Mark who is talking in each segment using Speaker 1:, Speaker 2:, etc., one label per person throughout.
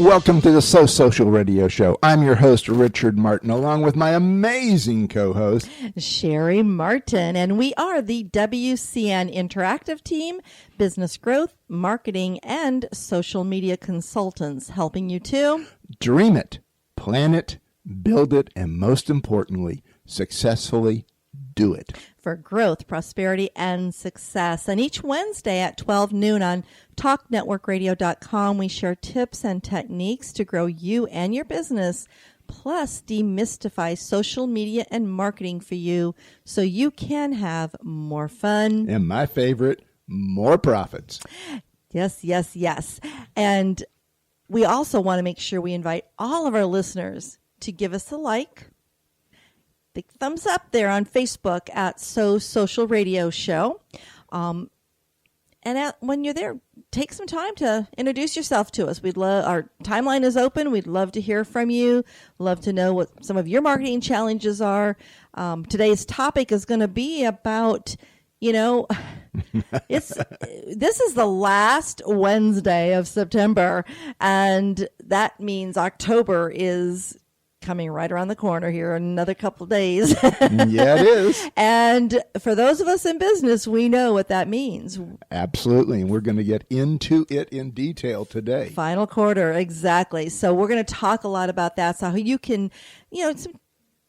Speaker 1: Welcome to the So Social Radio Show. I'm your host, Richard Martin, along with my amazing co-host,
Speaker 2: Cheri Martin, and we are the WCN Interactive Team, business growth, marketing, and social media consultants, helping you to
Speaker 1: dream it, plan it, build it, and most importantly, successfully do it.
Speaker 2: For growth, prosperity, and success. And each Wednesday at 12 noon on TalkNetworkRadio.com, we share tips and techniques to grow you and your business, plus demystify social media and marketing for you so you can have more fun.
Speaker 1: And my favorite, more profits.
Speaker 2: Yes, yes, yes. And we also want to make sure we invite all of our listeners to give us a like. Big thumbs up there on Facebook at So Social Radio Show. And when you're there, take some time to introduce yourself to us. Our timeline is open. We'd love to hear from you. Love to know what some of your marketing challenges are. Today's topic is going to be about, this is the last Wednesday of September, and that means October is coming right around the corner here in another couple of days.
Speaker 1: Yeah, it is.
Speaker 2: And for those of us in business, we know what that means.
Speaker 1: Absolutely. And we're going to get into it in detail today.
Speaker 2: Final quarter, exactly. So we're going to talk a lot about that. So how you can,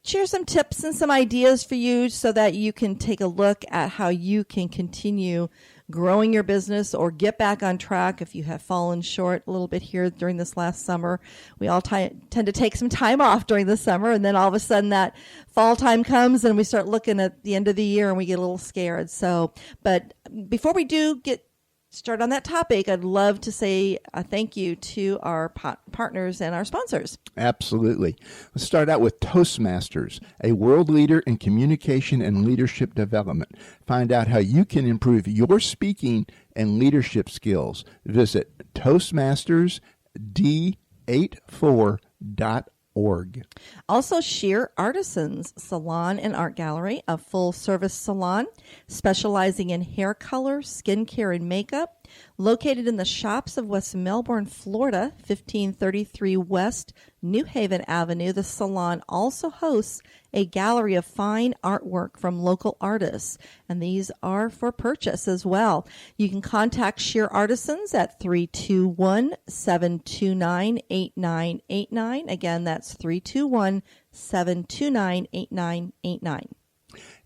Speaker 2: share some tips and some ideas for you so that you can take a look at how you can continue growing your business or get back on track if you have fallen short a little bit here during this last summer. We all tend to take some time off during the summer, and then all of a sudden that fall time comes and we start looking at the end of the year and we get a little scared. So, but before we do get started on that topic, I'd love to say a thank you to our partners and our sponsors.
Speaker 1: Absolutely. Let's start out with Toastmasters, a world leader in communication and leadership development. Find out how you can improve your speaking and leadership skills. Visit toastmastersd84.org.
Speaker 2: Also, Sheer Artisans Salon and Art Gallery, a full-service salon specializing in hair color, skincare, and makeup. Located in the shops of West Melbourne, Florida, 1533 West New Haven Avenue, the salon also hosts a gallery of fine artwork from local artists, and these are for purchase as well. You can contact Sheer Artisans at 321-729-8989. Again, that's 321-729-8989.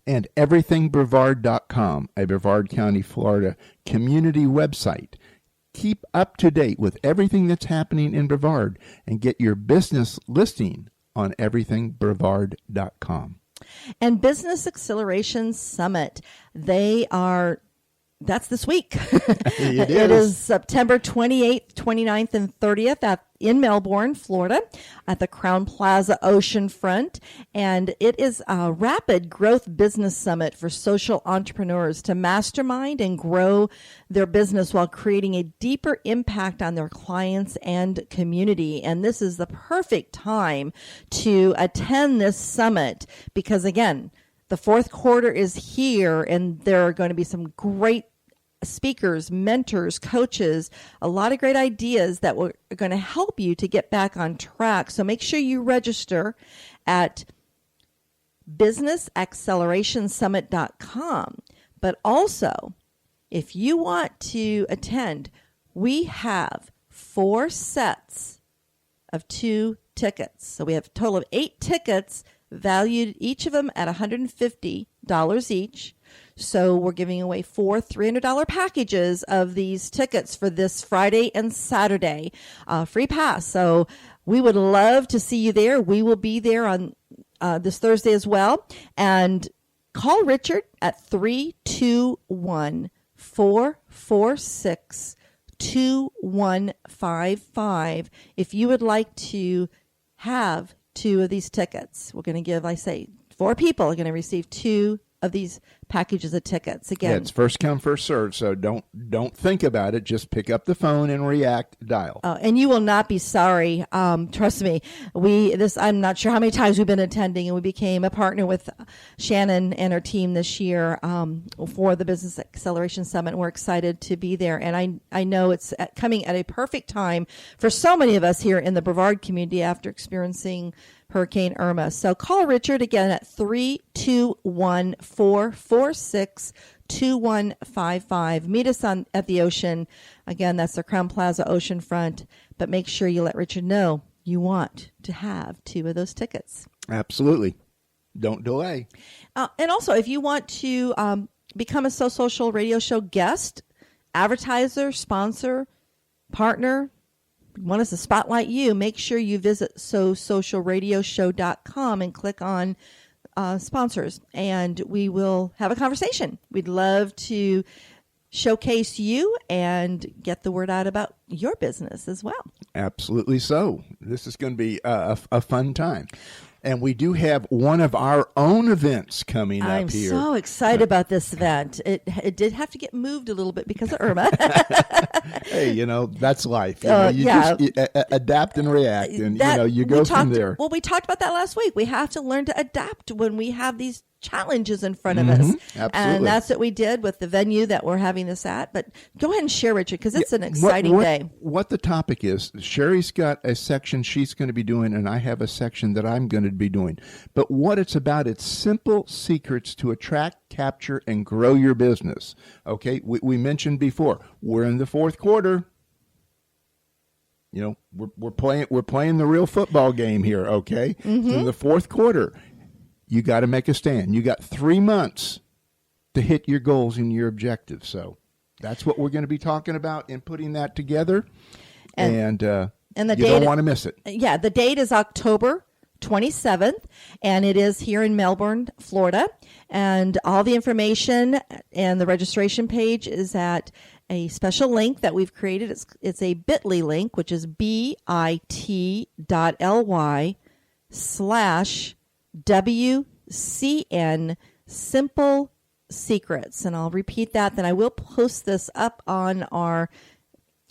Speaker 1: And everythingbrevard.com, a Brevard County, Florida community website. Keep up to date with everything that's happening in Brevard and get your business listing on everythingbrevard.com.
Speaker 2: And Business Acceleration Summit, that's this week.
Speaker 1: It
Speaker 2: is September 28th, 29th, and 30th in Melbourne, Florida, at the Crown Plaza Oceanfront. And it is a rapid growth business summit for social entrepreneurs to mastermind and grow their business while creating a deeper impact on their clients and community. And this is the perfect time to attend this summit because, again, the fourth quarter is here, and there are going to be some great speakers, mentors, coaches, a lot of great ideas that are going to help you to get back on track. So make sure you register at businessaccelerationsummit.com. But also, if you want to attend, we have 4 sets of 2 tickets. So we have a total of 8 tickets valued, each of them at $150 each. So we're giving away 4 $300 packages of these tickets for this Friday and Saturday, free pass. So we would love to see you there. We will be there on this Thursday as well. And call Richard at 321-446-2155 if you would like to have 2 of these tickets. We're going to give, 4 people are going to receive 2 of these packages of tickets.
Speaker 1: Yeah,
Speaker 2: Again,
Speaker 1: it's first come, first served. So don't think about it. Just pick up the phone and react. Dial.
Speaker 2: and you will not be sorry. Trust me. I'm not sure how many times we've been attending, and we became a partner with Shannon and her team this year for the Business Acceleration Summit. We're excited to be there, and I know it's coming at a perfect time for so many of us here in the Brevard community after experiencing Hurricane Irma. So call Richard again at 321-446-2155. Meet us at the ocean. Again, that's the Crowne Plaza oceanfront. But make sure you let Richard know you want to have 2 of those tickets.
Speaker 1: Absolutely. Don't delay.
Speaker 2: And also, if you want to become a So Social radio show guest, advertiser, sponsor, partner, want us to spotlight you, make sure you visit sosocialradioshow.com and click on sponsors, and we will have a conversation. We'd love to showcase you and get the word out about your business as well.
Speaker 1: Absolutely so. This is going to be a fun time. And we do have one of our own events coming up here.
Speaker 2: I'm so excited about this event. It did have to get moved a little bit because of Irma.
Speaker 1: Hey, that's life. You just adapt and react, and you go from there.
Speaker 2: Well, we talked about that last week. We have to learn to adapt when we have these challenges in front of us.
Speaker 1: Absolutely.
Speaker 2: And that's what we did with the venue that we're having this at. But go ahead and share, Richard, because it's an exciting day.
Speaker 1: What the topic is, Cheri's got a section she's going to be doing, and I have a section that I'm going to be doing. But what it's about, it's simple secrets to attract, capture, and grow your business. Okay, we mentioned before, we're in the fourth quarter. We're playing the real football game here. Okay, in the fourth quarter. You got to make a stand. You got 3 months to hit your goals and your objectives. So that's what we're going to be talking about and putting that together. And the you don't want to miss it.
Speaker 2: Yeah, the date is October 27th, and it is here in Melbourne, Florida. And all the information and the registration page is at a special link that we've created. It's a bit.ly link, which is bit.ly/WCN Simple Secrets. And I'll repeat that. Then I will post this up on our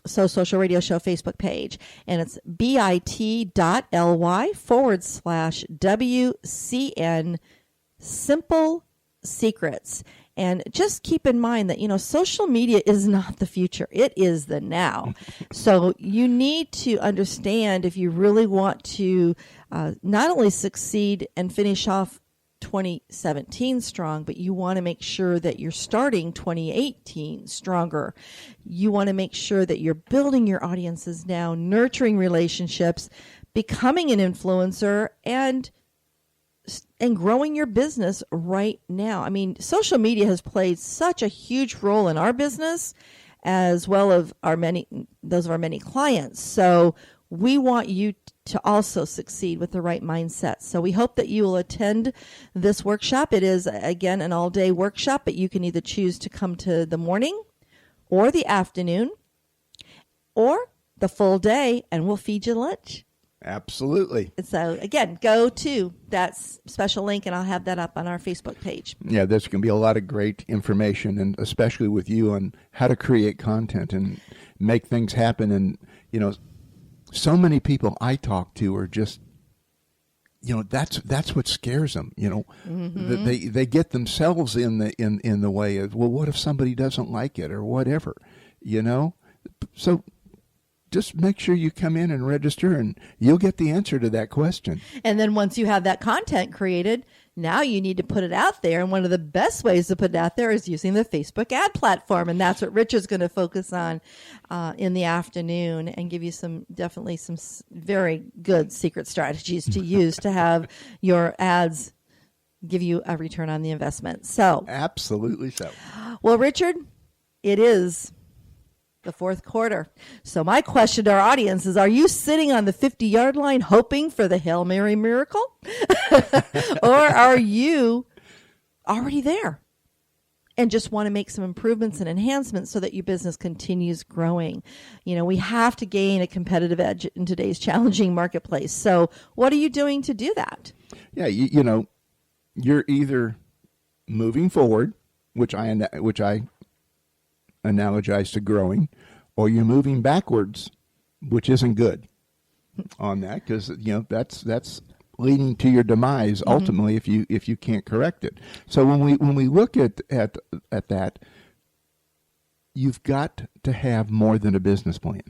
Speaker 2: So Social Radio Show Facebook page. And it's bit.ly/WCN Simple Secrets. And just keep in mind that, social media is not the future. It is the now. So you need to understand, if you really want to not only succeed and finish off 2017 strong, but you want to make sure that you're starting 2018 stronger. You want to make sure that you're building your audiences now, nurturing relationships, becoming an influencer, and growing your business right now. I mean, social media has played such a huge role in our business, as well as those of our many clients. So we want you to also succeed with the right mindset. So we hope that you will attend this workshop. It is, again, an all-day workshop, but you can either choose to come to the morning or the afternoon or the full day, and we'll feed you lunch.
Speaker 1: Absolutely.
Speaker 2: So, again, go to that special link, and I'll have that up on our Facebook page.
Speaker 1: Yeah, there's going to be a lot of great information, and especially with you on how to create content and make things happen. And, so many people I talk to are just, that's what scares them. They get themselves in the way of, well, what if somebody doesn't like it or whatever, So just make sure you come in and register, and you'll get the answer to that question.
Speaker 2: And then once you have that content created, now you need to put it out there. And one of the best ways to put it out there is using the Facebook ad platform. And that's what Richard's going to focus on in the afternoon, and give you some very good secret strategies to use to have your ads give you a return on the investment. So
Speaker 1: absolutely so.
Speaker 2: Well, Richard, it is the fourth quarter. So my question to our audience is, are you sitting on the 50-yard line hoping for the Hail Mary miracle? Or are you already there and just want to make some improvements and enhancements so that your business continues growing? We have to gain a competitive edge in today's challenging marketplace. So what are you doing to do that?
Speaker 1: Yeah, you're either moving forward, which I analogize to growing, or you're moving backwards, which isn't good on that, because that's leading to your demise ultimately if you can't correct it. So when we look at that, you've got to have more than a business plan.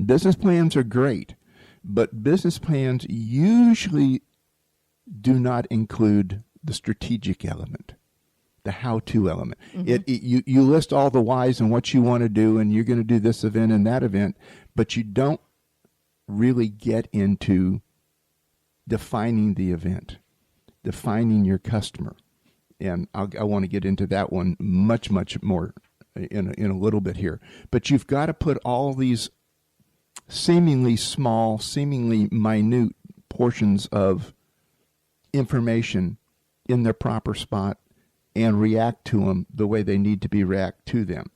Speaker 1: Business plans are great, but business plans usually do not include the strategic element, the how-to element. You list all the whys and what you want to do, and you're going to do this event and that event, but you don't really get into defining the event, defining your customer. And I want to get into that one much more in a little bit here. But you've got to put all these seemingly small, seemingly minute portions of information in their proper spot and react to them the way they need to be react to them.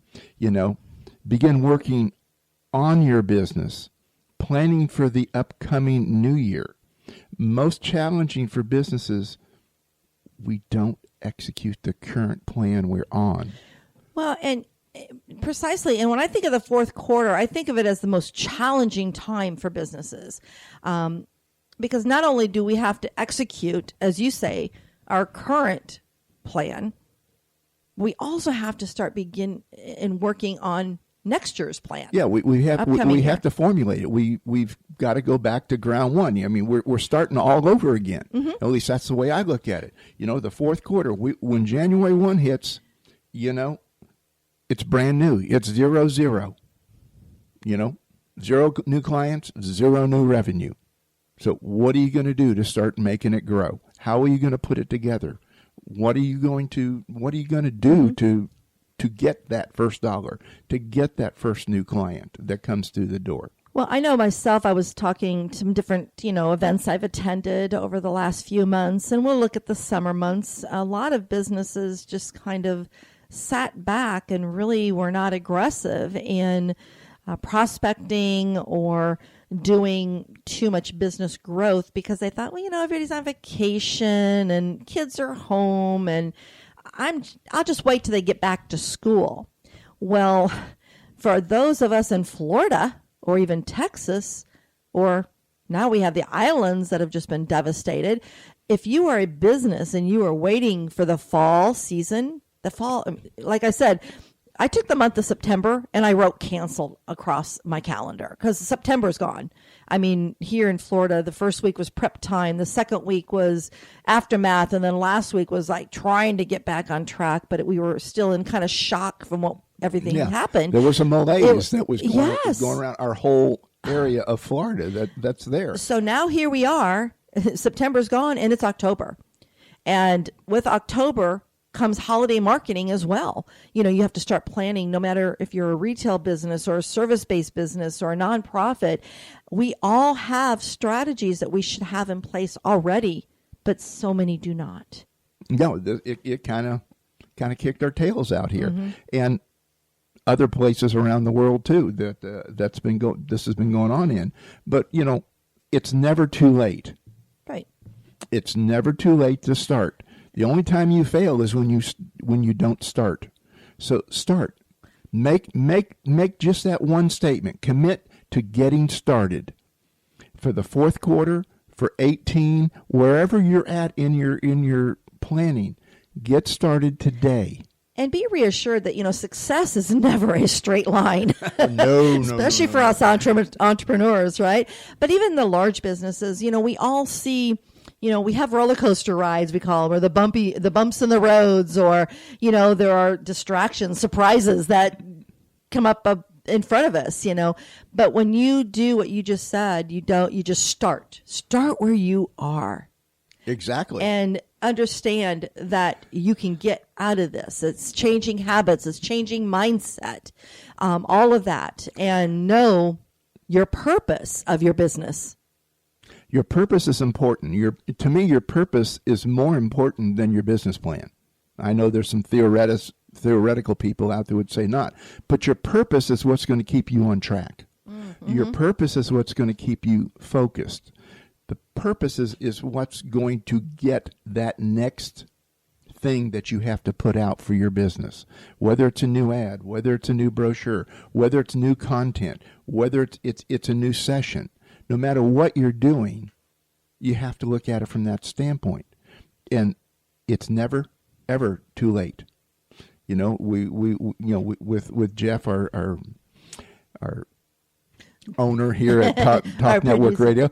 Speaker 1: Begin working on your business, planning for the upcoming new year. Most challenging for businesses, we don't execute the current plan we're on.
Speaker 2: Well, and precisely. And when I think of the fourth quarter, I think of it as the most challenging time for businesses. Because not only do we have to execute, as you say, our current plan, we also have to start working on next year's plan.
Speaker 1: Yeah, we have to formulate it. We've got to go back to ground one. I mean, we're starting all over again. At least that's the way I look at it. The fourth quarter, when January 1 hits, it's brand new. It's 0-0. 0 new clients, 0 new revenue. So what are you going to do to start making it grow? How are you going to put it together? What are you going to do to get that first dollar, to get that first new client that comes through the door?
Speaker 2: Well, I know myself, I was talking to some different, events I've attended over the last few months, and we'll look at the summer months. A lot of businesses just kind of sat back and really were not aggressive in prospecting or doing too much business growth because they thought, everybody's on vacation and kids are home and I'll just wait till they get back to school. Well, for those of us in Florida or even Texas, or now we have the islands that have just been devastated, if you are a business and you are waiting for the fall season, like I said, I took the month of September and I wrote cancel across my calendar because September's gone. I mean, here in Florida, the first week was prep time. The second week was aftermath. And then last week was like trying to get back on track. But we were still in kind of shock from everything happened.
Speaker 1: There was a malaise that was going around our whole area of Florida that's there.
Speaker 2: So now here we are. September's gone and it's October. And with October comes holiday marketing as well. You have to start planning, no matter if you're a retail business or a service-based business or a nonprofit. We all have strategies that we should have in place already, but so many do not.
Speaker 1: No, it kind of kicked our tails out here, and other places around the world too. This has been going on in. But it's never too late.
Speaker 2: Right.
Speaker 1: It's never too late to start. The only time you fail is when you don't start. So start. Make just that one statement. Commit to getting started. For the fourth quarter, for 18, wherever you're at in your planning, get started today.
Speaker 2: And be reassured that, success is never a straight line.
Speaker 1: No,
Speaker 2: Especially for us entrepreneurs, right? But even the large businesses, we all see, we have roller coaster rides, we call them, or the bumps in the roads, or, there are distractions, surprises that come up in front of us, But when you do what you just said, you just start where you are.
Speaker 1: Exactly.
Speaker 2: And understand that you can get out of this. It's changing habits. It's changing mindset, all of that. And know your purpose of your business.
Speaker 1: Your purpose is important. To me, your purpose is more important than your business plan. I know there's some theoretical people out there would say not. But your purpose is what's going to keep you on track. Mm-hmm. Your purpose is what's going to keep you focused. The purpose is what's going to get that next thing that you have to put out for your business, whether it's a new ad, whether it's a new brochure, whether it's new content, whether it's a new session, no matter what you're doing, you have to look at it from that standpoint. And it's never, ever too late. You know, with Jeff, our owner here at Talk Network Radio,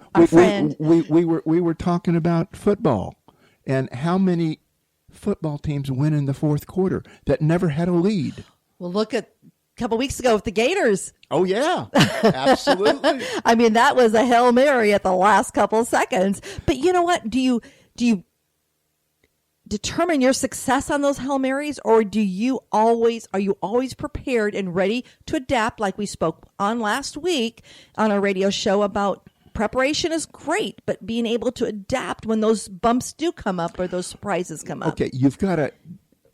Speaker 1: we were talking about football and how many football teams win in the fourth quarter that never had a lead.
Speaker 2: Well, look at a couple weeks ago with the Gators.
Speaker 1: Oh, yeah, absolutely.
Speaker 2: I mean, that was a Hail Mary at the last couple of seconds. But you know what? Do you determine your success on those Hail Marys, or are you always prepared and ready to adapt, like we spoke on last week on our radio show about preparation is great, but being able to adapt when those bumps do come up or those surprises come up.
Speaker 1: Okay, you've got to,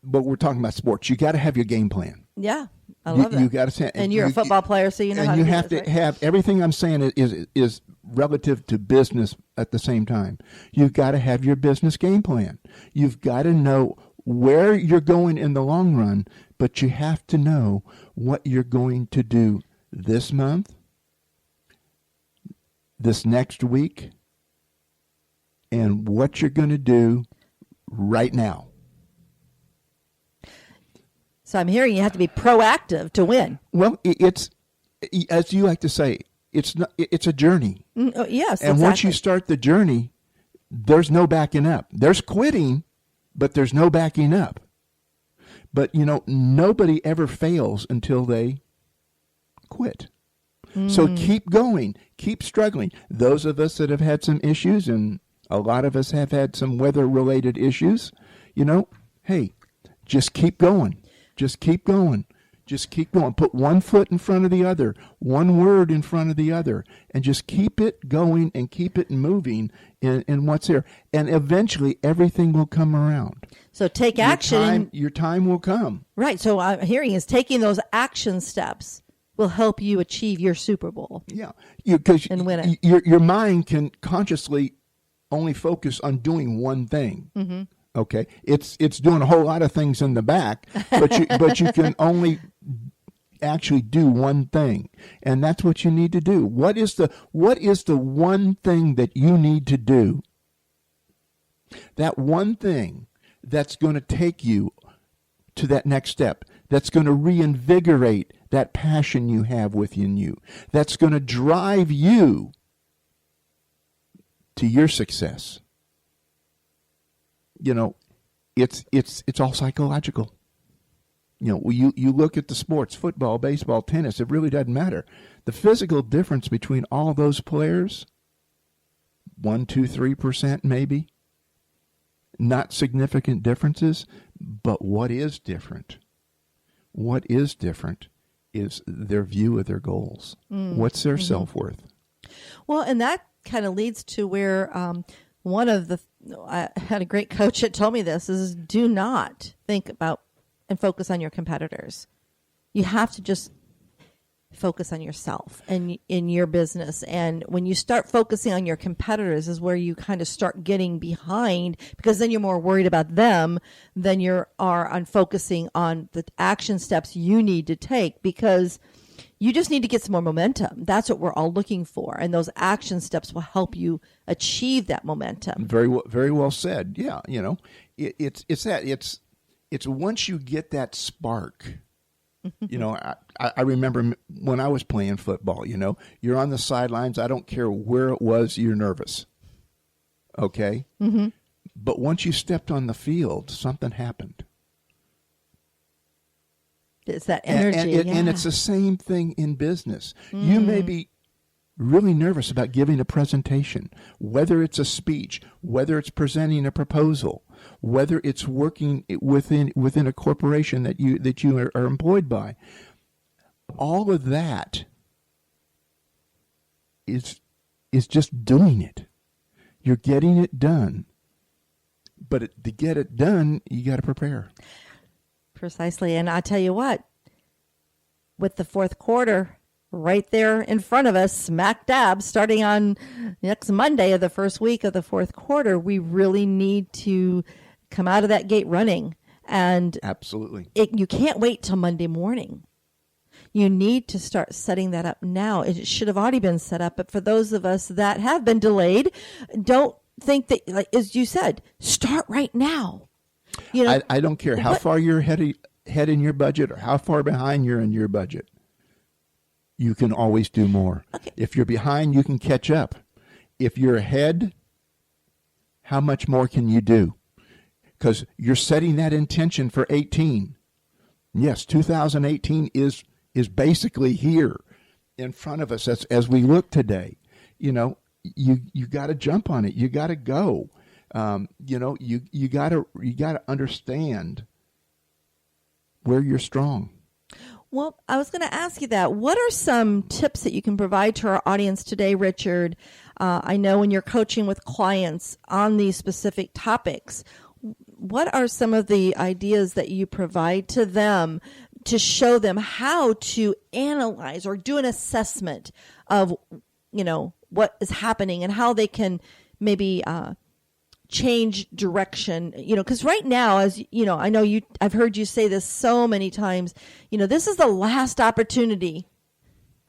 Speaker 1: but we're talking about sports. You got to have your game plan.
Speaker 2: Yeah, I love that.
Speaker 1: You got to,
Speaker 2: and you're a football player, so you know how to do this, right? And you have to have everything I'm saying
Speaker 1: is relative to business at the same time. You've got to have your business game plan. You've got to know where you're going in the long run, but you have to know what you're going to do this month, this next week, and what you're going to do right now.
Speaker 2: So I'm hearing you have to be proactive to win.
Speaker 1: Well, it's, as you like to say, it's a journey.
Speaker 2: Yes,
Speaker 1: and
Speaker 2: exactly.
Speaker 1: Once you start the journey, there's no backing up. There's quitting, but there's no backing up. But, you know, nobody ever fails until they quit. So keep going, keep struggling. Those of us that have had some issues, and a lot of us have had some weather-related issues, you know, hey, just keep going. Just keep going. Just keep going. Put one foot in front of the other, one word in front of the other, and just keep it going and keep it moving in what's there. And eventually, everything will come around.
Speaker 2: So take action.
Speaker 1: Your time will come.
Speaker 2: Right. So I'm hearing is taking those action steps will help you achieve your Super Bowl.
Speaker 1: Yeah. Because
Speaker 2: win it.
Speaker 1: Your mind can consciously only focus on doing one thing.
Speaker 2: Mm-hmm.
Speaker 1: Okay, it's doing a whole lot of things in the back, but you can only actually do one thing, and that's what you need to do. What is the one thing that you need to do? That one thing that's going to take you to that next step, that's going to reinvigorate that passion you have within you, that's going to drive you to your success. You know, it's all psychological. You know, you look at the sports, football, baseball, tennis, it really doesn't matter. The physical difference between all those players, 1%, 2%, 3% maybe, not significant differences, but what is different? What is different is their view of their goals. What's their self-worth?
Speaker 2: Well, and that kind of leads to where I had a great coach that told me this, is do not think about and focus on your competitors. You have to just focus on yourself and in your business. And when you start focusing on your competitors is where you kind of start getting behind, because then you're more worried about them than you are on focusing on the action steps you need to take, because you just need to get some more momentum. That's what we're all looking for. And those action steps will help you achieve that momentum.
Speaker 1: Very well said. Yeah. You know, it's once you get that spark, you know, I remember when I was playing football, you know, you're on the sidelines. I don't care where it was. You're nervous. Okay. Mm-hmm. But once you stepped on the field, something happened.
Speaker 2: It's that energy.
Speaker 1: And it's the same thing in business. You may be really nervous about giving a presentation, whether it's a speech, whether it's presenting a proposal, whether it's working within a corporation that you are employed by. All of that is just doing it. You're getting it done. But to get it done, you got to prepare.
Speaker 2: Precisely. And I tell you what, with the fourth quarter right there in front of us, smack dab, starting on next Monday of the first week of the fourth quarter, we really need to come out of that gate running. And
Speaker 1: Absolutely.
Speaker 2: you can't wait till Monday morning. You need to start setting that up now. It should have already been set up. But for those of us that have been delayed, don't think that, like as you said, start right now. You know,
Speaker 1: I don't care how far you're ahead in your budget or how far behind you're in your budget. You can always do more.
Speaker 2: Okay.
Speaker 1: If you're behind, you can catch up. If you're ahead, how much more can you do? Because you're setting that intention for 18. Yes, 2018 is basically here in front of us as we look today. You know, you got to jump on it. You got to go. You know, you got to understand where you're strong.
Speaker 2: well, I was going to ask you that. What are some tips that you can provide to our audience today, Richard? I know when you're coaching with clients on these specific topics, what are some of the ideas that you provide to them to show them how to analyze or do an assessment of, you know, what is happening and how they can maybe change direction, you know, because right now, as you know, I've heard you say this so many times, you know, this is the last opportunity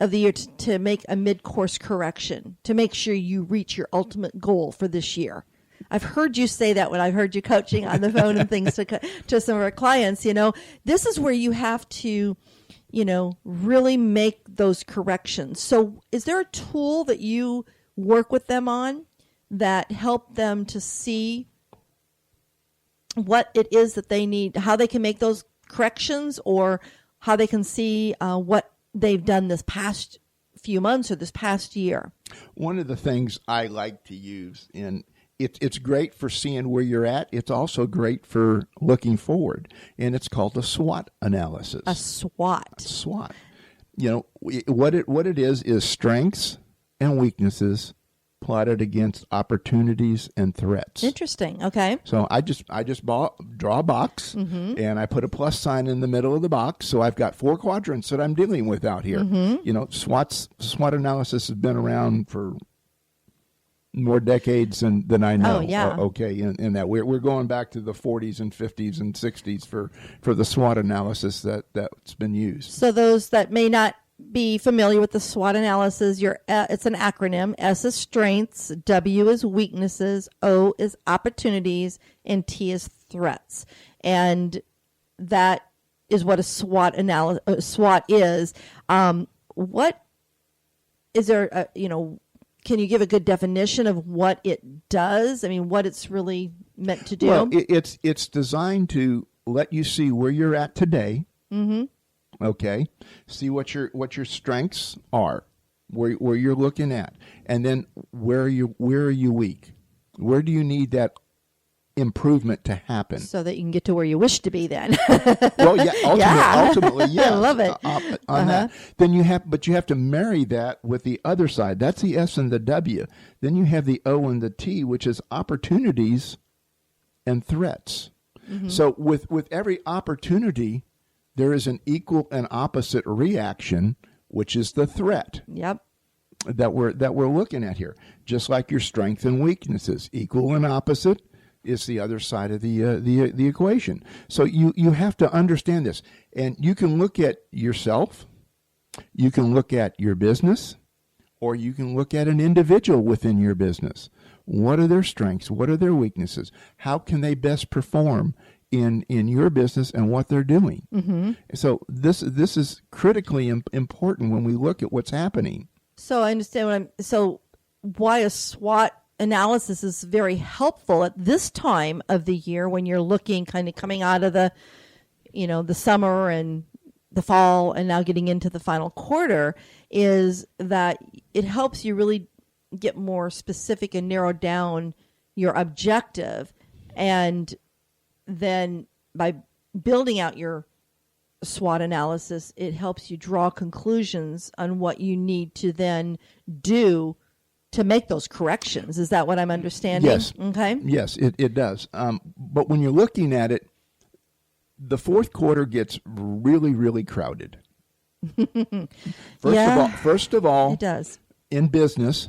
Speaker 2: of the year to make a mid-course correction, to make sure you reach your ultimate goal for this year. I've heard you say that when I've heard you coaching on the phone and things to some of our clients, you know, this is where you have to, you know, really make those corrections. So is there a tool that you work with them on that help them to see what it is that they need, how they can make those corrections, or how they can see what they've done this past few months or this past year?
Speaker 1: One of the things I like to use, and it's great for seeing where you're at. It's also great for looking forward, and it's called a SWOT analysis.
Speaker 2: A SWOT.
Speaker 1: SWOT. You know, what it is strengths and weaknesses plotted against opportunities and threats.
Speaker 2: Interesting. Okay.
Speaker 1: So I just draw a box, and I put a plus sign in the middle of the box. So I've got 4 quadrants that I'm dealing with out here. You know, SWOT analysis has been around for more decades than I know.
Speaker 2: Oh, yeah.
Speaker 1: Okay, in that we're going back to the 40s and 50s and 60s for the SWOT analysis that's been used.
Speaker 2: So those that may not be familiar with the SWOT analysis, it's an acronym. S is strengths, W is weaknesses, O is opportunities, and T is threats. And that is what a SWOT is. What is there? Can you give a good definition of what it does? I mean, what it's really meant to do?
Speaker 1: Well, it's designed to let you see where you're at today. Mm-hmm. Okay, see what your strengths are, where you're looking at, and then where are you weak? Where do you need that improvement to happen
Speaker 2: so that you can get to where you wish to be? Then,
Speaker 1: well, yeah, ultimately, yeah,
Speaker 2: I love it.
Speaker 1: On that, then you have to marry that with the other side. That's the S and the W. Then you have the O and the T, which is opportunities and threats. Mm-hmm. So with every opportunity, there is an equal and opposite reaction, which is the threat.
Speaker 2: Yep.
Speaker 1: That we're looking at here. Just like your strengths and weaknesses, equal and opposite is the other side of the equation. So you have to understand this, and you can look at yourself, you can look at your business, or you can look at an individual within your business. What are their strengths? What are their weaknesses? How can they best perform in your business and what they're doing? Mm-hmm. So this is critically important when we look at what's happening.
Speaker 2: So I understand why a SWOT analysis is very helpful at this time of the year when you're looking, kind of coming out of the summer and the fall and now getting into the final quarter, is that it helps you really get more specific and narrow down your objective. And then by building out your SWOT analysis, it helps you draw conclusions on what you need to then do to make those corrections. Is that what I'm understanding?
Speaker 1: Yes.
Speaker 2: Okay.
Speaker 1: Yes, it does. But when you're looking at it, the fourth quarter gets really, really crowded. First of all,
Speaker 2: it does.
Speaker 1: In business,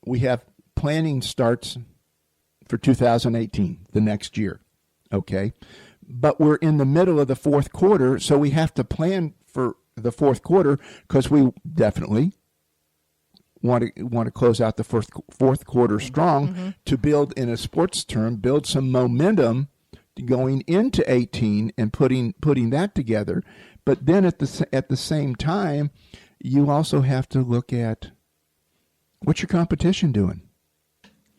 Speaker 1: we have planning starts for 2018, the next year. Okay. But we're in the middle of the fourth quarter, so we have to plan for the fourth quarter because we definitely want to close out the fourth quarter strong to build, in a sports term, build some momentum going into 18 and putting that together. But then at the same time, you also have to look at what's your competition doing.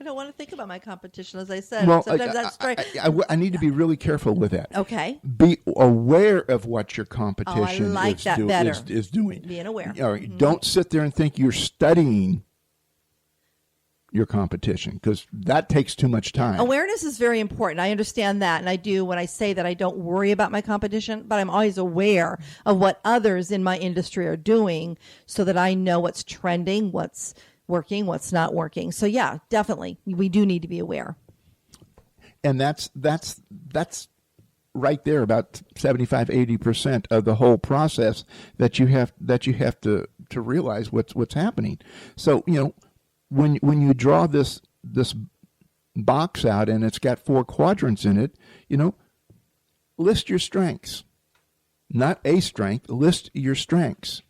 Speaker 2: I don't want to think about my competition, as I said.
Speaker 1: Well,
Speaker 2: sometimes that's right.
Speaker 1: I need to be really careful with that.
Speaker 2: Okay.
Speaker 1: Be aware of what your competition
Speaker 2: is
Speaker 1: doing.
Speaker 2: Being aware.
Speaker 1: All right. Don't sit there and think you're studying your competition, because that takes too much time.
Speaker 2: Awareness is very important. I understand that. And I do, when I say that I don't worry about my competition, but I'm always aware of what others in my industry are doing so that I know what's trending, what's working, what's not working. So yeah, definitely. We do need to be aware.
Speaker 1: And that's right there, about 75-80% of the whole process that you have to realize what's happening. So, when you draw this box out and it's got 4 quadrants in it, list your strengths. Not a strength, list your strengths.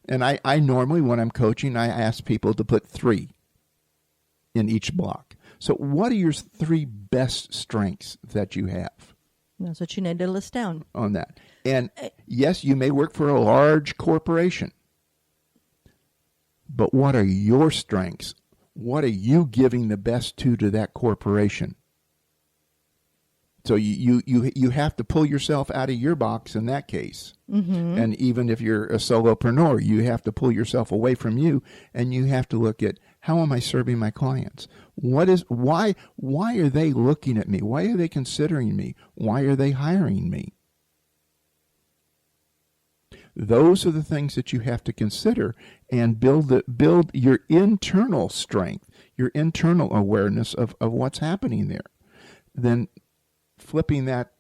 Speaker 1: And I normally, when I'm coaching, I ask people to put 3 in each block. So what are your 3 best strengths that you have?
Speaker 2: That's what you need to list down.
Speaker 1: On that. And yes, you may work for a large corporation, but what are your strengths? What are you giving the best to that corporation? So you have to pull yourself out of your box in that case. Mm-hmm. And even if you're a solopreneur, you have to pull yourself away from you, and you have to look at, how am I serving my clients? Why are they looking at me? Why are they considering me? Why are they hiring me? Those are the things that you have to consider and build your internal strength, your internal awareness of what's happening there. Then flipping that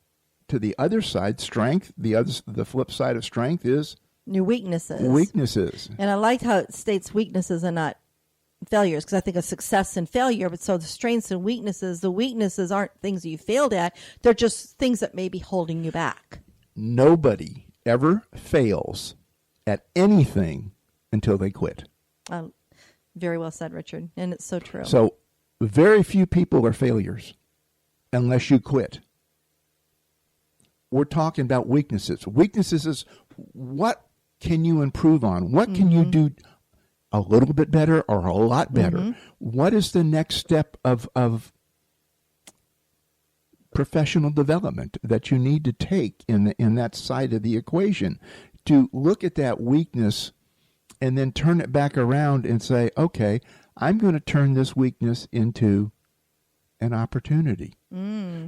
Speaker 1: to the other side, strength, the flip side of strength is
Speaker 2: your weaknesses. And I like how it states weaknesses and not failures, because I think of success and failure, but so the strengths and weaknesses, the weaknesses aren't things that you failed at, they're just things that may be holding you back.
Speaker 1: Nobody ever fails at anything until they quit.
Speaker 2: Very well said, Richard, and it's so true.
Speaker 1: So very few people are failures unless you quit. We're talking about weaknesses. Weaknesses is, what can you improve on? What can you do a little bit better or a lot better? Mm-hmm. What is the next step of professional development that you need to take in that side of the equation to look at that weakness and then turn it back around and say, okay, I'm going to turn this weakness into an opportunity,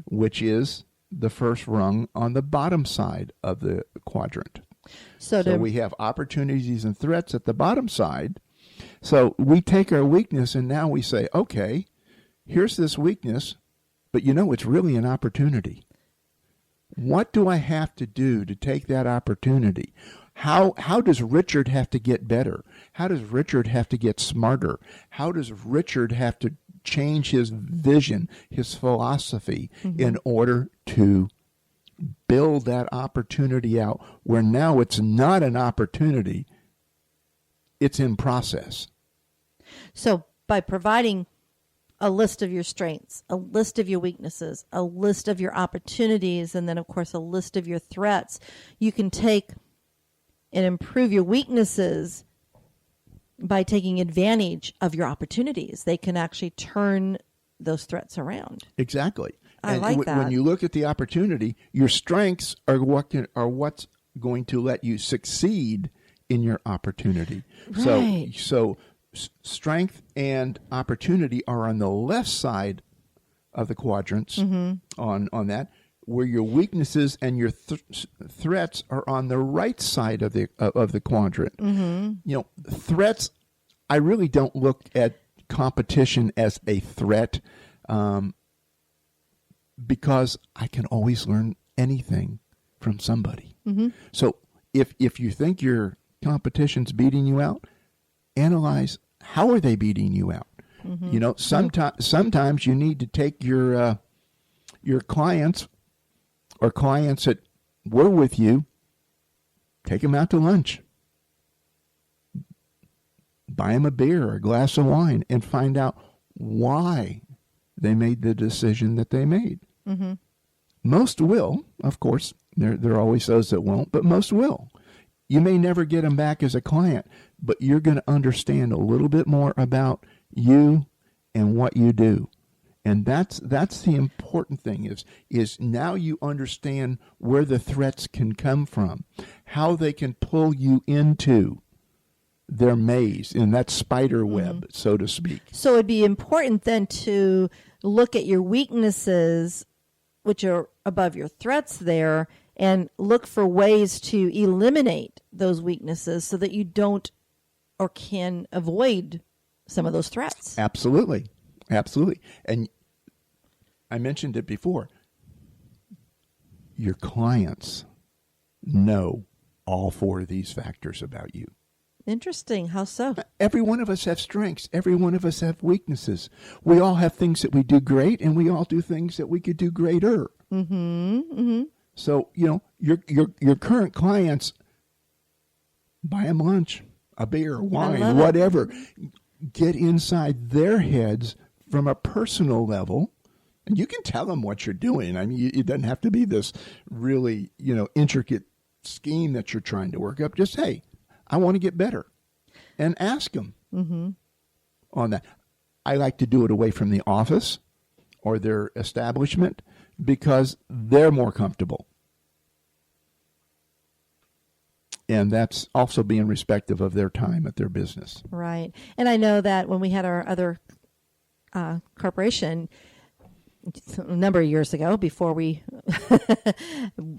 Speaker 1: which is the first rung on the bottom side of the quadrant. So we have opportunities and threats at the bottom side. So we take our weakness and now we say, okay, here's this weakness, but it's really an opportunity. What do I have to do to take that opportunity? How does Richard have to get better? How does Richard have to get smarter? How does Richard have to change his vision, his philosophy, in order to build that opportunity out where now it's not an opportunity, it's in process?
Speaker 2: So by providing a list of your strengths, a list of your weaknesses, a list of your opportunities, and then, of course, a list of your threats, you can take and improve your weaknesses by taking advantage of your opportunities. They can actually turn those threats around.
Speaker 1: Exactly.
Speaker 2: I like that.
Speaker 1: When you look at the opportunity, your strengths are what's going to let you succeed in your opportunity.
Speaker 2: Right.
Speaker 1: So strength and opportunity are on the left side of the quadrants on that, where your weaknesses and your threats are on the right side of the quadrant. Threats, I really don't look at competition as a threat, because I can always learn anything from somebody. So if you think your competition's beating you out, analyze, how are they beating you out? You know, sometimes you need to take your clients or clients that were with you, take them out to lunch, buy them a beer or a glass of wine, and find out why they made the decision that they made. Mm-hmm. Most will, of course. There are always those that won't, but most will. You may never get them back as a client, but you're going to understand a little bit more about you and what you do. And that's the important thing is now you understand where the threats can come from, how they can pull you into their maze, in that spider web, so to speak.
Speaker 2: So it'd be important then to look at your weaknesses, which are above your threats there, and look for ways to eliminate those weaknesses so that you don't or can avoid some of those threats.
Speaker 1: Absolutely. Absolutely. And I mentioned it before. Your clients know all four of these factors about you.
Speaker 2: Interesting. How so?
Speaker 1: Every one of us have strengths. Every one of us have weaknesses. We all have things that we do great, and we all do things that we could do greater. Mm-hmm. Mm-hmm. So, you know, your current clients, buy them lunch, a beer, wine, whatever. Get inside their heads from a personal level, and you can tell them what you're doing. I mean, it doesn't have to be this really, you know, intricate scheme that you're trying to work up. Just, hey, I want to get better, and ask them on that. I like to do it away from the office or their establishment because they're more comfortable. And that's also being respectful of their time at their business.
Speaker 2: Right. And I know that when we had our other corporation a number of years ago, before we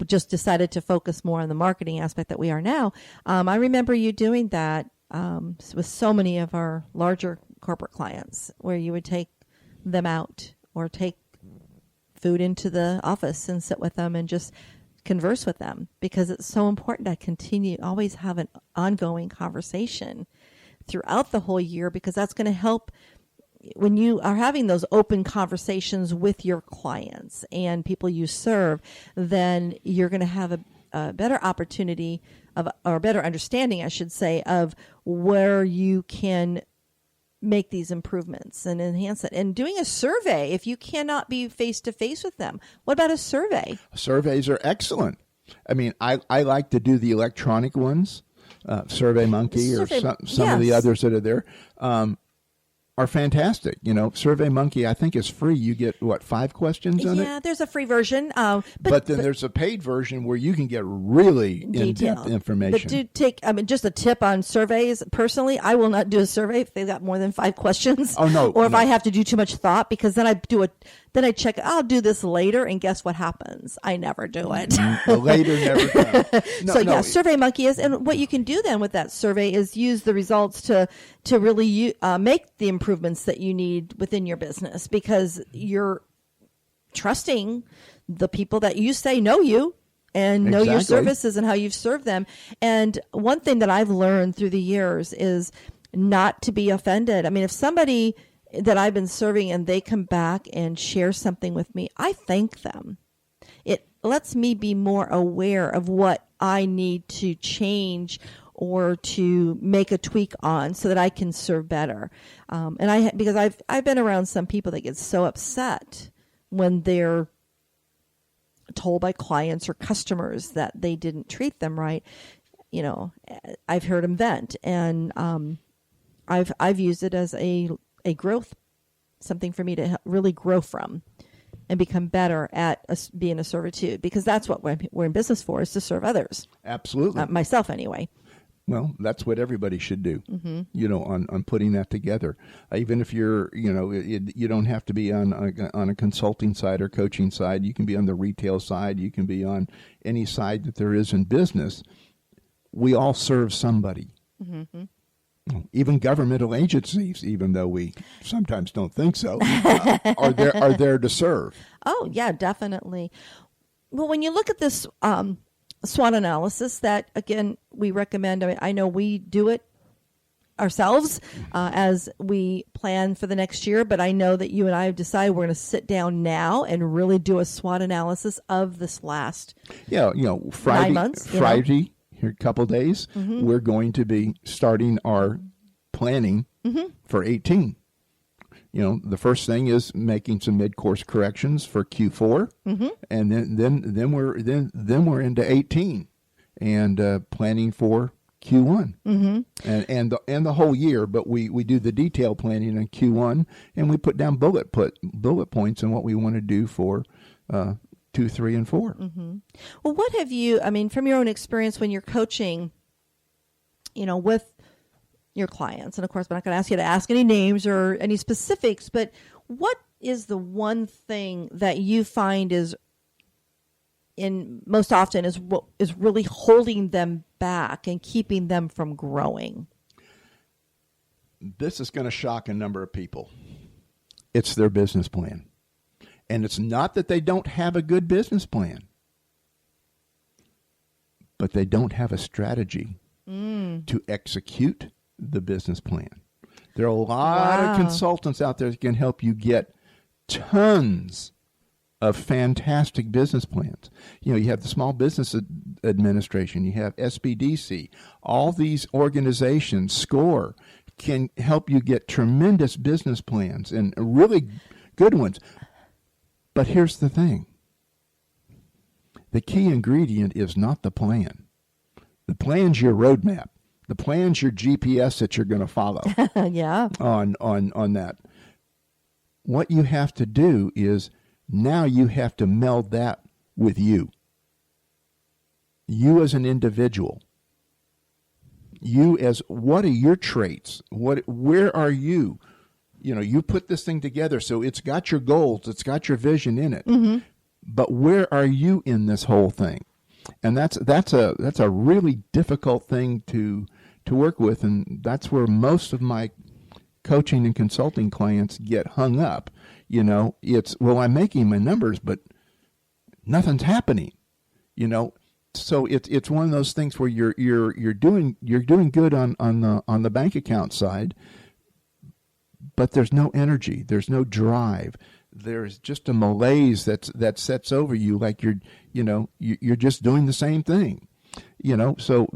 Speaker 2: just decided to focus more on the marketing aspect that we are now, I remember you doing that with so many of our larger corporate clients, where you would take them out or take food into the office and sit with them and just converse with them, because it's so important to always have an ongoing conversation throughout the whole year, because that's going to help when you are having those open conversations with your clients and people you serve. Then you're going to have a better opportunity or a better understanding, I should say, of where you can make these improvements and enhance it. And doing a survey, if you cannot be face-to-face with them, what about a survey?
Speaker 1: Surveys are excellent. I mean, I like to do the electronic ones, Survey Monkey or some of the others that are there. Are fantastic. You know, Survey Monkey, I think, is free. You get, 5 questions on it?
Speaker 2: Yeah, there's a free version.
Speaker 1: But then there's a paid version where you can get really in-depth information.
Speaker 2: But do take, just a tip on surveys. Personally, I will not do a survey if they've got more than 5 questions.
Speaker 1: Oh, no.
Speaker 2: Or if I have to do too much thought, because then then I check, I'll do this later, and guess what happens? I never do it.
Speaker 1: The later never comes.
Speaker 2: Survey Monkey is, and what you can do then with that survey is use the results to really make the improvements that you need within your business, because you're trusting the people that you say know you and know your services and how you've served them. And one thing that I've learned through the years is not to be offended. I mean, if somebody that I've been serving and they come back and share something with me, I thank them. It lets me be more aware of what I need to change or to make a tweak on so that I can serve better. Because I've been around some people that get so upset when they're told by clients or customers that they didn't treat them right. You know, I've heard them vent, and I've used it as a growth, something for me to really grow from and become better at being a servitude, because that's what we're in business for, is to serve others.
Speaker 1: Absolutely.
Speaker 2: Myself anyway.
Speaker 1: Well, that's what everybody should do, you know, on putting that together. Even if you're, you know, you don't have to be on a consulting side or coaching side. You can be on the retail side. You can be on any side that there is in business. We all serve somebody. Mm-hmm. Even governmental agencies, even though we sometimes don't think so, are there to serve.
Speaker 2: Oh, yeah, definitely. Well, when you look at this SWOT analysis that, again, we recommend, I know we do it ourselves as we plan for the next year. But I know that you and I have decided we're going to sit down now and really do a SWOT analysis of this last
Speaker 1: Friday,
Speaker 2: 9 months.
Speaker 1: Friday, here a couple days, we're going to be starting our planning for 18. The first thing is making some mid-course corrections for Q4, and then we're into 18 and planning for Q1 and the whole year. But we do the detailed planning in Q1, and we put down bullet points on what we want to do for 2, 3, and 4.
Speaker 2: Well, what have you? I mean, from your own experience when you're coaching, with your clients, and of course, I'm not going to ask you to ask any names or any specifics, but what is the one thing that you find is most often what is really holding them back and keeping them from growing?
Speaker 1: This is going to shock a number of people. It's their business plan. And it's not that they don't have a good business plan, but they don't have a strategy to execute the business plan. There are a lot of consultants out there that can help you get tons of fantastic business plans. You have the Small Business Administration, you have SBDC, all these organizations, SCORE, can help you get tremendous business plans and really good ones. But here's the thing. The key ingredient is not the plan. The plan's your roadmap. The plan's your GPS that you're going to follow.
Speaker 2: Yeah.
Speaker 1: On that. What you have to do is now you have to meld that with you. You as an individual. You as, what are your traits? Where are you? You put this thing together, so it's got your goals, it's got your vision in it. But where are you in this whole thing? And that's a really difficult thing to work with, and that's where most of my coaching and consulting clients get hung up. It's, well, I'm making my numbers, but nothing's happening. So it's one of those things where you're doing good on the bank account side, but there's no energy, there's no drive. There's just a malaise that sets over you, like you're just doing the same thing. So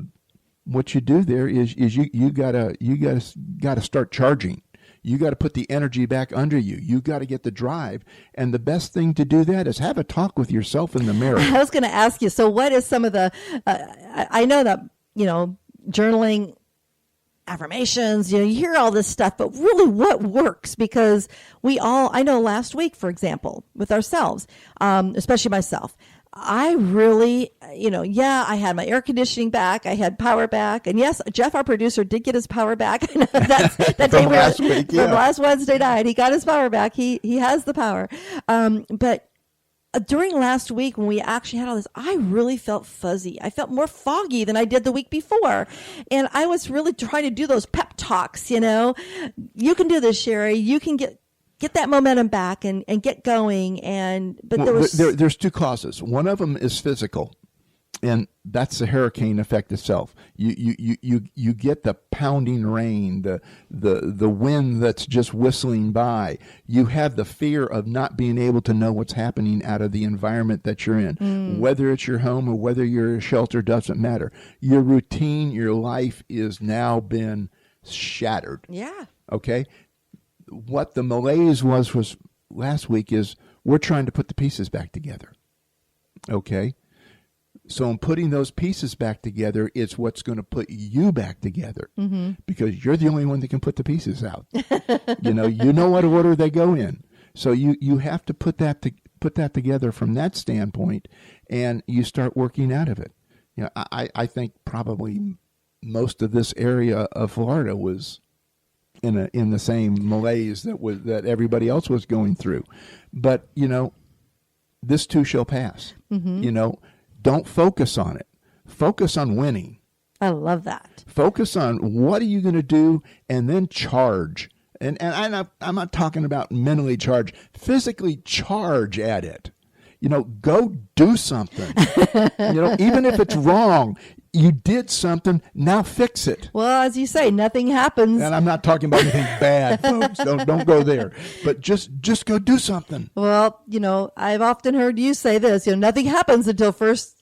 Speaker 1: what you do there is you gotta start charging. You got to put the energy back under you. You got to get the drive. And the best thing to do that is have a talk with yourself in the mirror.
Speaker 2: I was going to ask you, so what is some of the, I know that, journaling, affirmations, you hear all this stuff, but really what works? Because I know last week, for example, with ourselves, especially myself, I really, I had my air conditioning back. I had power back. And yes, Jeff, our producer, did get his power back. That day
Speaker 1: last week,
Speaker 2: from last Wednesday night, he got his power back. He has the power. But during last week, when we actually had all this, I really felt fuzzy. I felt more foggy than I did the week before. And I was really trying to do those pep talks, you can do this, Cheri. You can get that momentum back and get going. But
Speaker 1: there's two causes. One of them is physical, and that's the hurricane effect itself. You get the pounding rain, the wind that's just whistling by. You have the fear of not being able to know what's happening out of the environment that you're in. Whether it's your home or whether you're a shelter, doesn't matter. Your routine, your life is now been shattered.
Speaker 2: Yeah.
Speaker 1: Okay? What the malaise was last week is we're trying to put the pieces back together. Okay? So in putting those pieces back together, it's what's going to put you back together, because you're the only one that can put the pieces out. You know what order they go in. So you have to put that together from that standpoint, and you start working out of it. I think probably most of this area of Florida was in the same malaise that everybody else was going through. But this too shall pass. Don't focus on it. Focus on winning.
Speaker 2: I love that.
Speaker 1: Focus on what are you going to do, and then charge. And I'm not talking about mentally charge. Physically charge at it. Go do something. Even if it's wrong, You did something. Now fix it.
Speaker 2: Well, as you say, nothing happens.
Speaker 1: And I'm not talking about anything bad, folks. Don't go there. But just go do something.
Speaker 2: Well, I've often heard you say this, nothing happens until first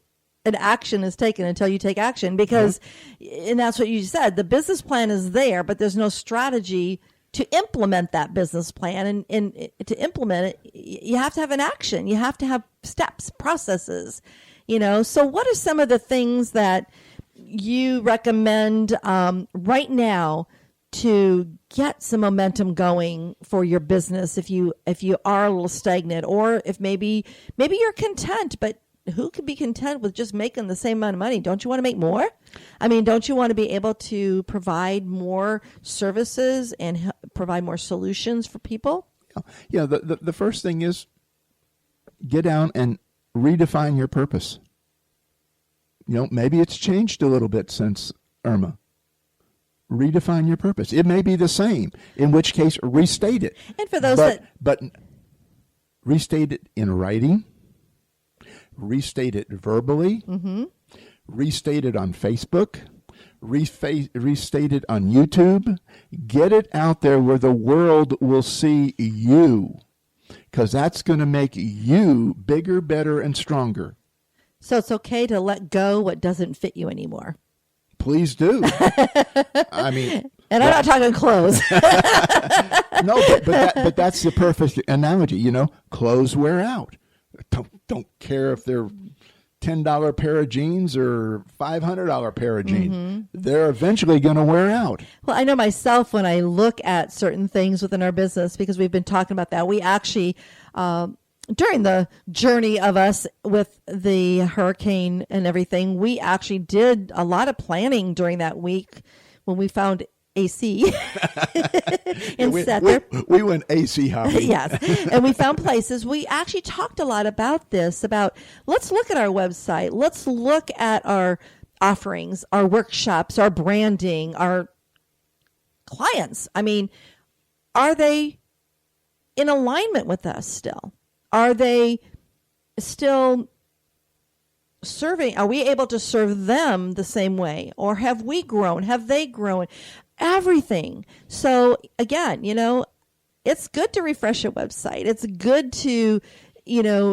Speaker 2: an action is taken, until you take action, because, and that's what you said, the business plan is there, but there's no strategy to implement that business plan. And to implement it, you have to have an action. You have to have steps, processes, So what are some of the things that you recommend right now to get some momentum going for your business if you are a little stagnant, or if maybe you're content, but who could be content with just making the same amount of money? Don't you want to make more? I mean, don't you want to be able to provide more services and provide more solutions for people?
Speaker 1: Yeah, the first thing is get down and redefine your purpose. Maybe it's changed a little bit since Irma. Redefine your purpose. It may be the same, in which case restate it.
Speaker 2: And for those
Speaker 1: but restate it in writing, restate it verbally, restate it on Facebook, restate it on YouTube. Get it out there where the world will see you, because that's going to make you bigger, better, and stronger.
Speaker 2: So it's okay to let go what doesn't fit you anymore.
Speaker 1: Please do. I mean,
Speaker 2: and I'm not talking clothes.
Speaker 1: No, but that's the perfect analogy. Clothes wear out. Don't care if they're $10 pair of jeans or $500 pair of jeans. They're eventually going to wear out.
Speaker 2: Well, I know myself when I look at certain things within our business, because we've been talking about that. We actually, during the journey of us with the hurricane and everything, we actually did a lot of planning during that week when we found AC and sat there.
Speaker 1: We went AC hopping.
Speaker 2: Yes. And we found places. We actually talked a lot about this, about let's look at our website. Let's look at our offerings, our workshops, our branding, our clients. I mean, are they in alignment with us still? Are they still serving? Are we able to serve them the same way? Or have we grown? Have they grown? Everything. So again, it's good to refresh your website. It's good to,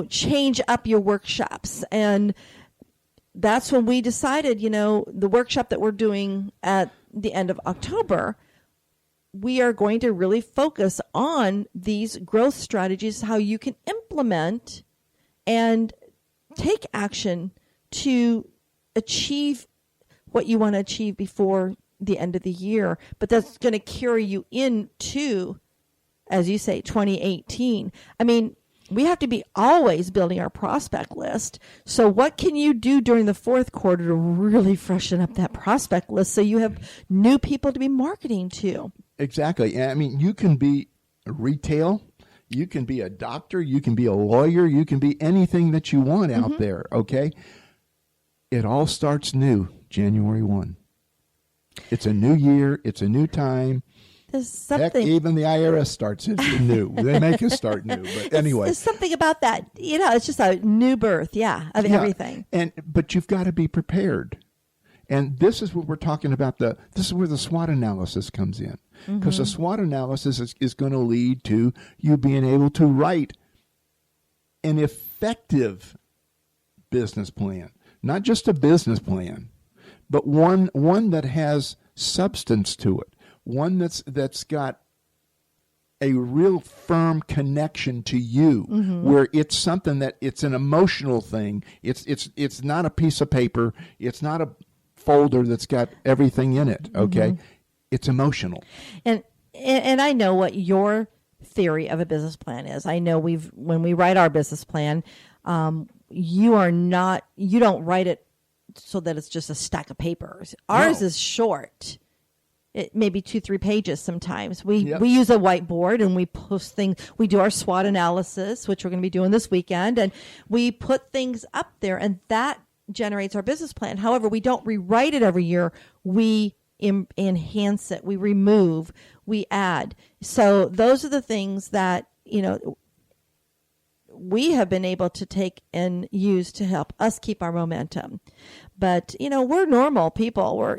Speaker 2: change up your workshops. And that's when we decided, the workshop that we're doing at the end of October, we are going to really focus on these growth strategies, how you can implement and take action to achieve what you want to achieve before the end of the year. But that's going to carry you into, as you say, 2018. I mean, we have to be always building our prospect list. So what can you do during the fourth quarter to really freshen up that prospect list so you have new people to be marketing to?
Speaker 1: Exactly. I mean, you can be retail, you can be a doctor, you can be a lawyer, you can be anything that you want out there, okay? It all starts new January 1. It's a new year, it's a new time.
Speaker 2: There's something.
Speaker 1: Heck, even the IRS starts it new. They make us start new. But anyway.
Speaker 2: There's something about that. It's just a new birth, of everything.
Speaker 1: But you've got to be prepared. And this is what we're talking about. This is where the SWOT analysis comes in. Because the SWOT analysis is going to lead to you being able to write an effective business plan. Not just a business plan, but one that has substance to it. One that's got a real firm connection to you, where it's something that it's an emotional thing. It's not a piece of paper. It's not a folder that's got everything in it. Okay, it's emotional. And
Speaker 2: I know what your theory of a business plan is. I know when we write our business plan, you don't write it so that it's just a stack of papers. Ours is short. It may be 2-3 pages sometimes. We use a whiteboard and we post things. We do our SWOT analysis, which we're going to be doing this weekend, and we put things up there, and that generates our business plan. However, we don't rewrite it every year. We enhance it. We remove. We add. So those are the things that we have been able to take and use to help us keep our momentum. But, we're normal people. We're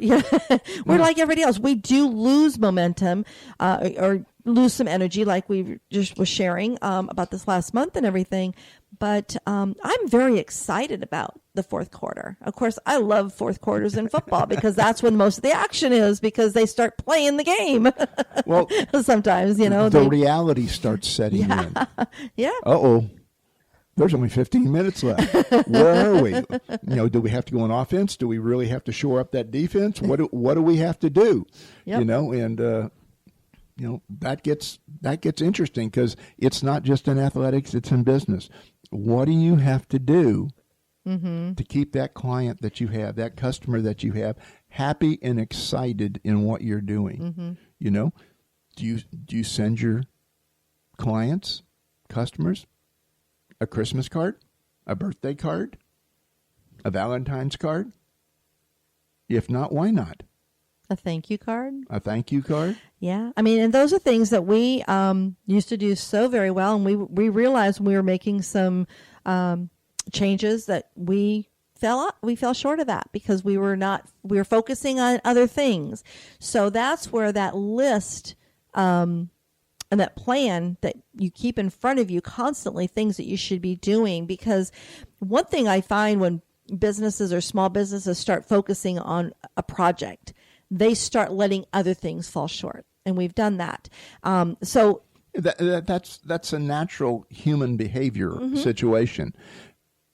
Speaker 2: like everybody else. We do lose momentum or lose some energy, like we just was sharing about this last month and everything. But I'm very excited about the fourth quarter. Of course, I love fourth quarters in football because that's when most of the action is, because they start playing the game. Well, sometimes,
Speaker 1: the reality starts setting in.
Speaker 2: Yeah.
Speaker 1: Uh-oh. There's only 15 minutes left. Where are we? Do we have to go on offense? Do we really have to shore up that defense? What do we have to do?
Speaker 2: Yep.
Speaker 1: That gets interesting, because it's not just in athletics, it's in business. What do you have to do to keep that client that you have, that customer that you have, happy and excited in what you're doing? Do you send your clients, customers, a Christmas card, a birthday card, a Valentine's card? If not, why not?
Speaker 2: A thank you card?
Speaker 1: A thank you card?
Speaker 2: Yeah. I mean, and those are things that we used to do so very well. And we realized when we were making some changes that we fell short of that, because we were focusing on other things. So that's where that list and that plan that you keep in front of you constantly, things that you should be doing. Because one thing I find when businesses or small businesses start focusing on a project, they start letting other things fall short. And we've done that. So
Speaker 1: that's a natural human behavior situation.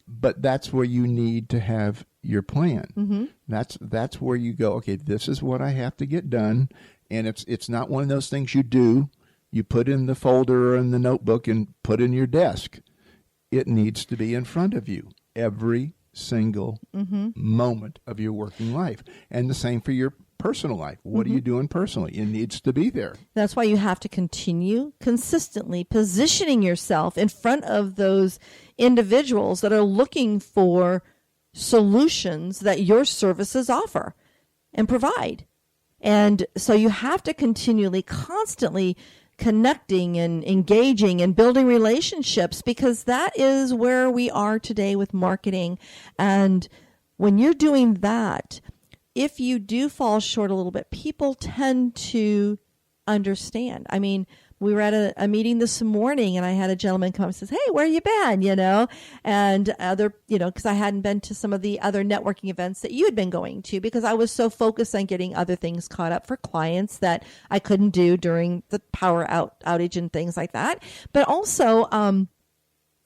Speaker 1: But that's where you need to have your plan. That's where you go, okay, this is what I have to get done. And it's not one of those things you do. You put in the folder or in the notebook and put in your desk. It needs to be in front of you every single moment of your working life. And the same for your personal life. What are you doing personally? It needs to be there.
Speaker 2: That's why you have to continue consistently positioning yourself in front of those individuals that are looking for solutions that your services offer and provide. And so you have to continually, constantly connecting and engaging and building relationships, because that is where we are today with marketing. And when you're doing that, if you do fall short a little bit, people tend to understand. I mean, we were at a meeting this morning, and I had a gentleman come and says, "Hey, where you been?" And other, because I hadn't been to some of the other networking events that you had been going to, because I was so focused on getting other things caught up for clients that I couldn't do during the power outage and things like that. But also,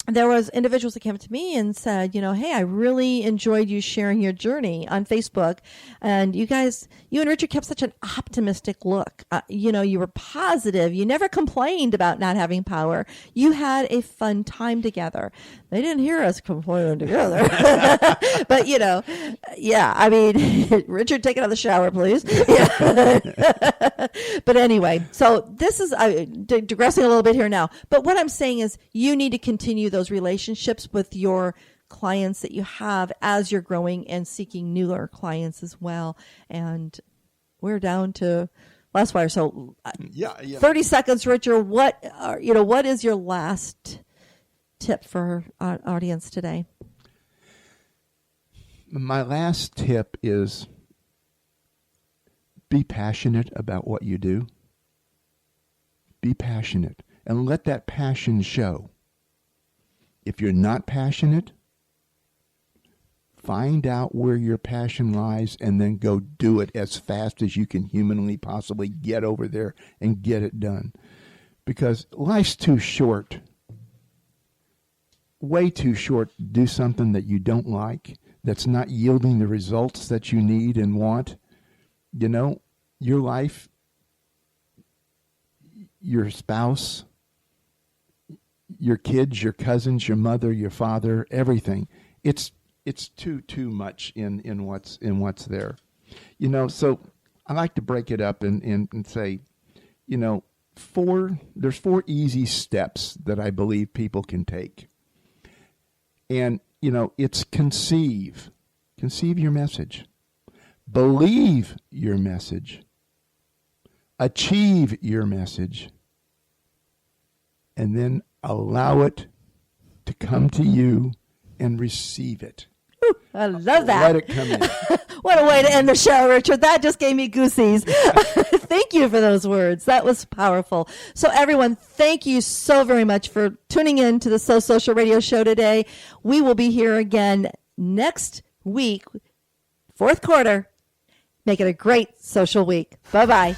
Speaker 2: there was individuals that came up to me and said, "Hey, I really enjoyed you sharing your journey on Facebook. And you and Richard kept such an optimistic look. You were positive. You never complained about not having power. You had a fun time together." They didn't hear us complaining together. But, yeah, I mean, Richard, take it out of the shower, please. Yeah. But anyway, so this is digressing a little bit here now. But what I'm saying is you need to continue those relationships with your clients that you have as you're growing and seeking newer clients as well. And we're down to last wire. So 30 seconds, Richard. What is your last tip for our audience today?
Speaker 1: My last tip is be passionate about what you do. Be passionate and let that passion show. If you're not passionate, find out where your passion lies and then go do it as fast as you can humanly possibly get over there and get it done. Because life's too short, way too short to do something that you don't like, that's not yielding the results that you need and want. Your life, your spouse, your kids, your cousins, your mother, your father, everything. It's too much in what's there. So I like to break it up and say, there's 4 easy steps that I believe people can take. And, it's conceive your message, believe your message, achieve your message, and then allow it to come to you and receive it.
Speaker 2: I love that.
Speaker 1: Let it come in.
Speaker 2: What a way to end the show, Richard. That just gave me goosies. Thank you for those words. That was powerful. So everyone, thank you so very much for tuning in to the So Social Radio Show today. We will be here again next week, fourth quarter. Make it a great social week. Bye-bye.